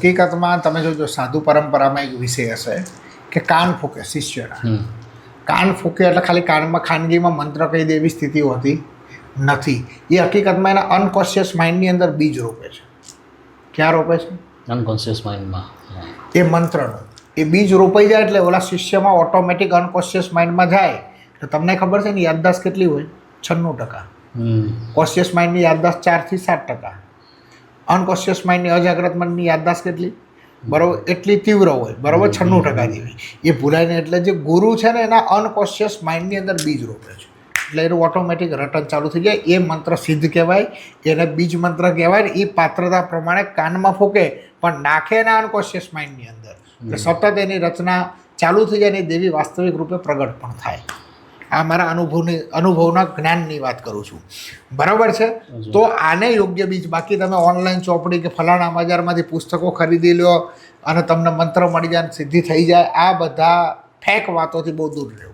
હકીકતમાં તમે જોજો સાધુ પરંપરામાં એક વિષય હશે કે કાન ફૂકે શિષ્યના. કાન ફૂકે એટલે ખાલી કાનમાં ખાનગીમાં મંત્ર કહી દે એવી સ્થિતિ હોતી નથી. એ હકીકતમાં એના અનકોન્શિયસ માઇન્ડની અંદર બીજ રોપે છે. ક્યાં રોપે છે? અનકોન્શિયસ માઇન્ડમાં. એ મંત્રનું એ બીજ રોપાઈ જાય એટલે ઓલા શિષ્યમાં ઓટોમેટિક અનકોન્શિયસ માઇન્ડમાં જાય. તો તમને ખબર છે ને યાદદાસ્ત કેટલી હોય? 96%. કોન્શિયસ માઇન્ડની યાદદાસ્ત 4 થી 7%. અનકોન્શિયસ માઇન્ડની અજાગ્રત મનની યાદદાસ્ત કેટલી? બરાબર એટલી તીવ્ર હોય. બરાબર 96% જેવી. એ ભૂલાય ને એટલે જે ગુરુ છે ને એના અનકોન્શિયસ માઇન્ડની અંદર બીજ રોપે છે એટલે એનું ઓટોમેટિક રટન ચાલુ થઈ જાય. એ મંત્ર સિદ્ધ કહેવાય, એને બીજ મંત્ર કહેવાય. એ પાત્રતા પ્રમાણે કાનમાં ફૂકે પણ નાખે એના અનકોન્શિયસ માઇન્ડની અંદર એટલે સતત એની રચના ચાલુ થઈ જાય ને દેવી વાસ્તવિક રૂપે પ્રગટ પણ થાય. આ મારા અનુભવના જ્ઞાનની વાત કરું છું. બરાબર છે. તો આને યોગ્ય બીજ. બાકી તમે ઓનલાઈન ચોપડી કે ફલાણા બજારમાંથી પુસ્તકો ખરીદી લો અને તમને મંત્ર મળી જાય સિદ્ધિ થઈ જાય, આ બધા ફેક વાતોથી બહુ દૂર રહેવું.